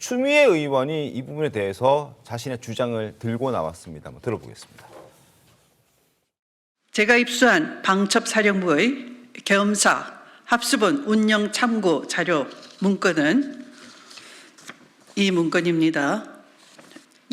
추미애 의원이 이 부분에 대해서 자신의 주장을 들고 나왔습니다. 한번 들어보겠습니다. 제가 입수한 방첩사령부의 계엄사 합수본 운영 참고 자료 문건은 이 문건입니다.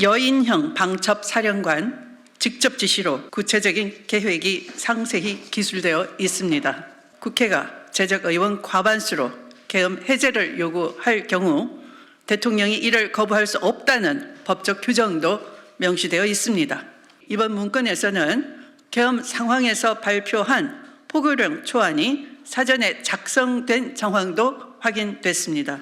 여인형 방첩사령관 직접 지시로 구체적인 계획이 상세히 기술되어 있습니다. 국회가 재적의원 과반수로 계엄 해제를 요구할 경우 대통령이 이를 거부할 수 없다는 법적 규정도 명시되어 있습니다. 이번 문건에서는 계엄 상황에서 발표한 포교령 초안이 사전에 작성된 정황도 확인됐습니다.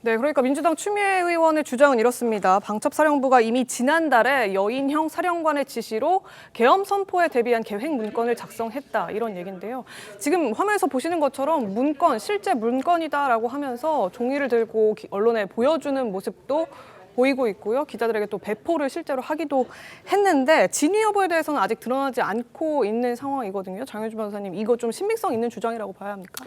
네, 그러니까 민주당 추미애 의원의 주장은 이렇습니다. 방첩사령부가 이미 지난달에 여인형 사령관의 지시로 계엄 선포에 대비한 계획 문건을 작성했다, 이런 얘기인데요. 지금 화면에서 보시는 것처럼 문건, 실제 문건이다라고 하면서 종이를 들고 언론에 보여주는 모습도 보이고 있고요. 기자들에게 또 배포를 실제로 하기도 했는데 진위 여부에 대해서는 아직 드러나지 않고 있는 상황이거든요. 장효주 변호사님, 이거 좀 신빙성 있는 주장이라고 봐야 합니까?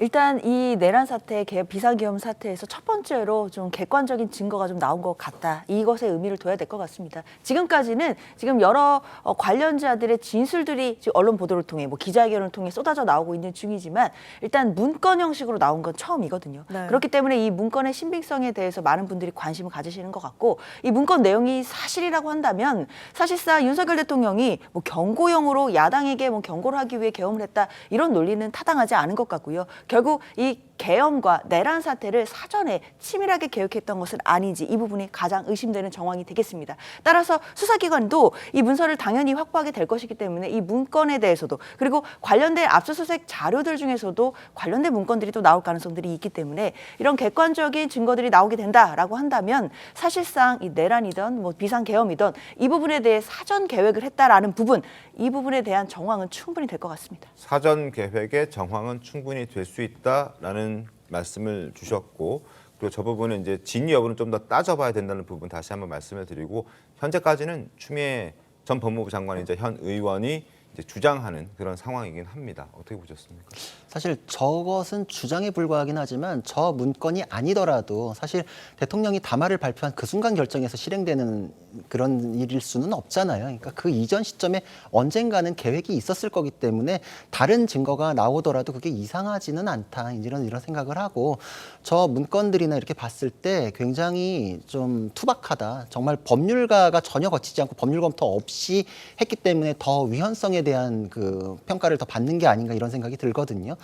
일단 이 내란 사태, 비상계엄 사태에서 첫 번째로 좀 객관적인 증거가 좀 나온 것 같다. 이것에 의미를 둬야 될 것 같습니다. 지금까지는 지금 여러 관련자들의 진술들이 지금 언론 보도를 통해 기자회견을 통해 쏟아져 나오고 있는 중이지만 일단 문건 형식으로 나온 건 처음이거든요. 네. 그렇기 때문에 이 문건의 신빙성에 대해서 많은 분들이 관심을 가지시는 것 같고, 이 문건 내용이 사실이라고 한다면 사실상 윤석열 대통령이 경고형으로 야당에게 경고를 하기 위해 계엄을 했다, 이런 논리는 타당하지 않은 것 같고요. 결국 이 계엄과 내란 사태를 사전에 치밀하게 계획했던 것은 아닌지, 이 부분이 가장 의심되는 정황이 되겠습니다. 따라서 수사기관도 이 문서를 당연히 확보하게 될 것이기 때문에 이 문건에 대해서도, 그리고 관련된 압수수색 자료들 중에서도 관련된 문건들이 또 나올 가능성들이 있기 때문에 이런 객관적인 증거들이 나오게 된다라고 한다면 사실상 이 내란이든 비상계엄이든 이 부분에 대해 사전 계획을 했다라는 부분, 이 부분에 대한 정황은 충분히 될 것 같습니다. 사전 계획의 정황은 충분히 될 수 있다라는 말씀을 주셨고, 그리고 저 부분은 이제 진위 여부는 좀 더 따져봐야 된다는 부분 다시 한번 말씀을 드리고, 현재까지는 추미애 전 법무부 장관이자 현 의원이 이제 주장하는 그런 상황이긴 합니다. 어떻게 보셨습니까? 사실 저것은 주장에 불과하긴 하지만 저 문건이 아니더라도 사실 대통령이 담화를 발표한 그 순간 결정해서 실행되는 그런 일일 수는 없잖아요. 그러니까 그 이전 시점에 언젠가는 계획이 있었을 거기 때문에 다른 증거가 나오더라도 그게 이상하지는 않다, 이런 생각을 하고, 저 문건들이나 이렇게 봤을 때 굉장히 좀 투박하다. 정말 법률가가 전혀 거치지 않고 법률 검토 없이 했기 때문에 더 위헌성에 대한 그 평가를 더 받는 게 아닌가, 이런 생각이 들거든요.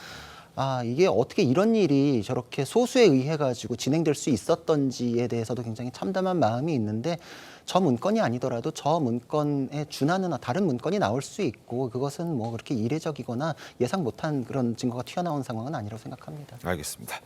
이게 어떻게 이런 일이 저렇게 소수에 의해 가지고 진행될 수 있었던지에 대해서도 굉장히 참담한 마음이 있는데, 저 문건이 아니더라도 저 문건에 준하는 다른 문건이 나올 수 있고, 그것은 그렇게 이례적이거나 예상 못한 그런 증거가 튀어나온 상황은 아니라고 생각합니다. 알겠습니다.